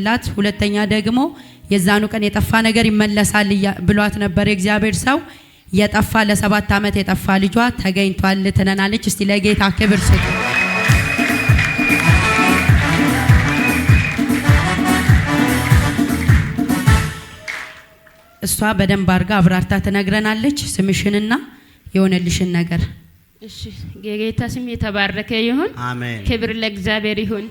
ላት ሁለተኛ ደግሞ የዛኑ ቀን የጠፋ ነገር ይመለሳል ብሏት ነበር የእግዚአብሔር ሰው። የጠፋ ለ7 ዓመት የጠፋ ልጇ ተገኝቷል ትነናለች። እስቲ ለጌታ ክብር ስጡ። እሷ በደንብ አርጋ አብራርታ ትነግረናለች ስምሽንና የሆነልሽን ነገር። እሺ የጌታ ስም የተባረከ ይሁን። አሜን። ክብር ለእግዚአብሔር ይሁን።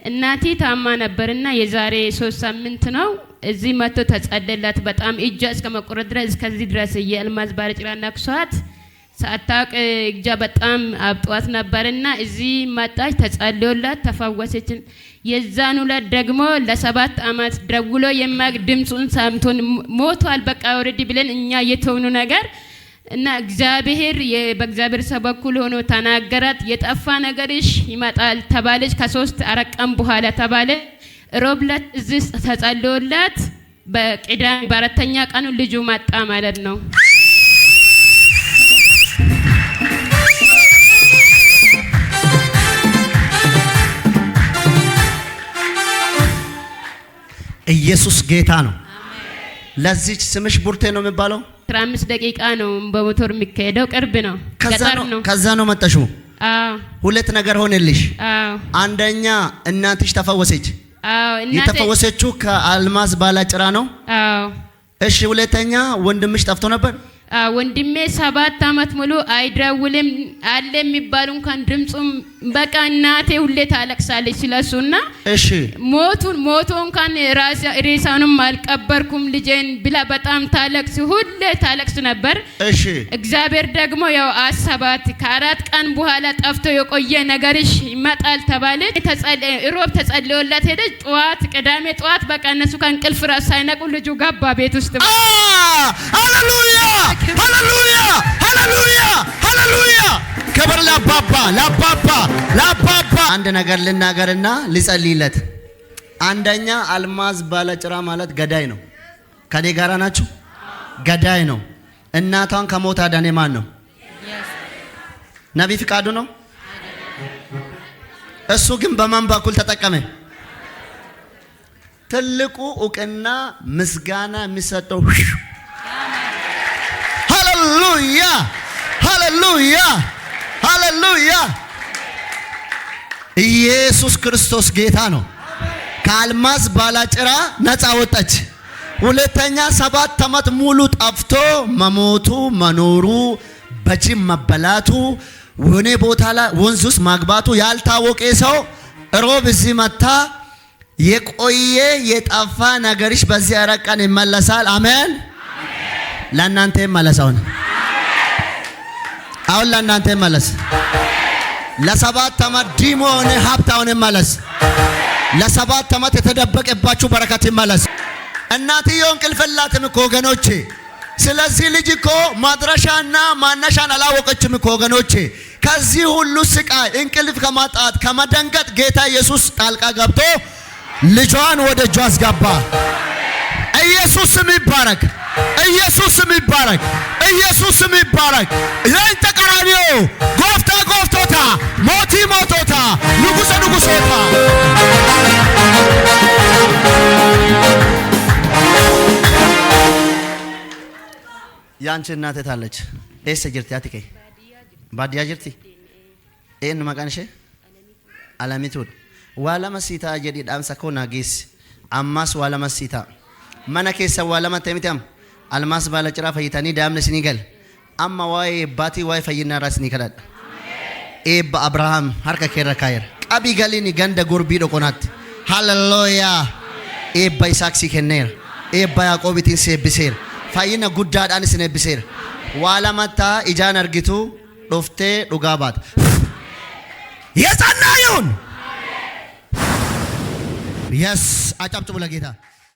እናቴ ታማ ነበርና የዛሬ 3 ሳምንት ነው እዚህ መጥቶ ተጸለላት። በጣም እጇ እስከ መቆረጥ ድረስ እስከዚህ ድረስ የአልማዝ ባለጭራ ነክሷት ሳታውቅ እጇ በጣም አብጧት ነበርና እዚህ መጣች፣ ተጸልዮላት ተፈወሰች። የዛኑ ዕለት ደግሞ ለ7 ዓመት ደውሎ የማቅ ድምጹን ሰምቶን ሞቷል በቃ ኦሬዲ ብለን እኛ የተውኑ ነገር እና እግዚአብሔር በእግዚአብሔር ሰበኩል ሆኖ ተናገራት። የጠፋ ነገርሽ ይመጣል ተባለች። ከ3-4 ቀን በኋላ ተባለ። ሮብለት እዚህ ተጸልዮላት በቅዳሜ በአራተኛ ቀኑ ልጁ መጣ ማለት ነው። ኢየሱስ ጌታ ነው። ለዚች ስምሽ ቡርቴ ነው የሚባለው። 15 ደቂቃ ነው በሞተር የሚካሄደው፣ ቅርብ ነው። ከዛ ነው መጣሽው። አዎ 2 ነገር ሆነልሽ። አዎ አንደኛ እናትሽ ተፈወሰች። አዎ የተፈወሰችው ከአልማዝ ባለጭራ ነው። አዎ እሺ ሁለተኛ ወንድምሽ ጠፍቶ ነበር። ወንድሜ 7 ዓመት ሙሉ አይደውልም አለ የሚባሉ እንኳን ድምጹም በቃ እናቴ ሁሌ ታለቅሳለች ስለሱና እሺ ሞቶ እንኳን ሬሳኑም አልቀበርኩም ልጄን ብላ በጣም ታለቅስ ሁሌ ታለቅስ ነበር። እሺ እግዚአብሔር ደግሞ ያው አሰባት። ከ4 ቀን በኋላ ጠፍቶ የቆየ ነገርሽ ይመጣል ተባለ። ሮብ ተጸልዮላት ሄደች። ጠዋት ቅዳሜ ጠዋት በቃ እነሱ ከእንቅልፍ ራስ ሳይነቁ ልጁ ገባ ቤት ውስጥ። ሃሌሉያ ሃሌሉያ ሃሌሉያ ሃሌሉያ! ክብር ለአባባ ለአባባ ለአባባ። አንድ ነገር ልናገርና ልጸልይለት። አንደኛ አልማዝ ባለጭራ ማለት ገዳይ ነው። ከኔ ጋራ ናችሁ? ገዳይ ነው። እናቷን ከሞት አዳነ ማን ነው? ነብይ ፍቃዱ ነው። እሱ ግን በማን በኩል ተጠቀመ? ትልቁ እውቅና ምስጋና የሚሰጠው ሃሌሉያ ሃሌሉያ ሃሌሉያ! ኢየሱስ ክርስቶስ ጌታ ነው። ከአልማዝ ባለጭራ ነፃ ወጣች። ሁለተኛ 7 ዓመት ሙሉ ጠፍቶ መሞቱ መኖሩ በጅም መበላቱ ወኔ ቦታ ላይ ወንዝ ውስጥ ማግባቱ ያልታወቀ ሰው ሮብ እዚህ መታ የቆየ የጠፋ ነገርሽ በዚህ አረቀን ይመለሳል። አሜን። ለእናንተ ይመለሳውን አሁን ለእናንተ ይመለስ። ለ7 ዓመት ዲሞን ሀብታውን ይመለስ። ለ7 ዓመት የተደበቀባችሁ በረከት ይመለስ። እናትየው እንቅልፍ የላትም እኮ ወገኖቼ። ስለዚህ ልጅ እኮ ማድረሻና ማነሻን አላወቀችም እኮ ወገኖቼ። ከዚህ ሁሉ ስቃይ እንቅልፍ ከማጣት ከመደንገጥ ጌታ ኢየሱስ ጣልቃ ገብቶ ልጇን ወደ እጇ አስገባ። ኢየሱስ ስም ይባረክ። ኢየሱስ ስም ይባረክ። ኢየሱስ ስም ይባረክ። ይህን ተቀራኒዮ ጎፍታ ጎፍቶታ ሞቲ ሞቶታ ንጉሰ ንጉሶታ ያንቺ እናት ታለች። ኤስ ጅርቲ አትከ ባዲያ ጅርቲ ኤን መቃንሽ አላሚቱን ዋለመሲታ ጀዲ ዳምሳ ኮናጊስ አማስ ዋለመሲታ መነ ኬሰ ዋለመተሚታም አልማዝ ባለጭራ ፈይታኒ ዳምነስ ኒገል አማ ዋይ ባቲ ዋይ ፈይና ራስ ኒከዳድ ኤብ አብርሃም ሀርከ ከረካየር ቀቢ ገሊኒ ገንደ ጉርቢ ዶቆናት ሃሌሉያ ኤብ ይስሐቅ ሲከነር ኤብ ያዕቆብቲን ሲብሴር ፈይና ጉዳዳን ሲነብሴር ዋለመታ ኢጃን አርጊቱ ዶፍቴ ዱጋባት የጸናዩን የስ አጨብጭቡ ለጌታ።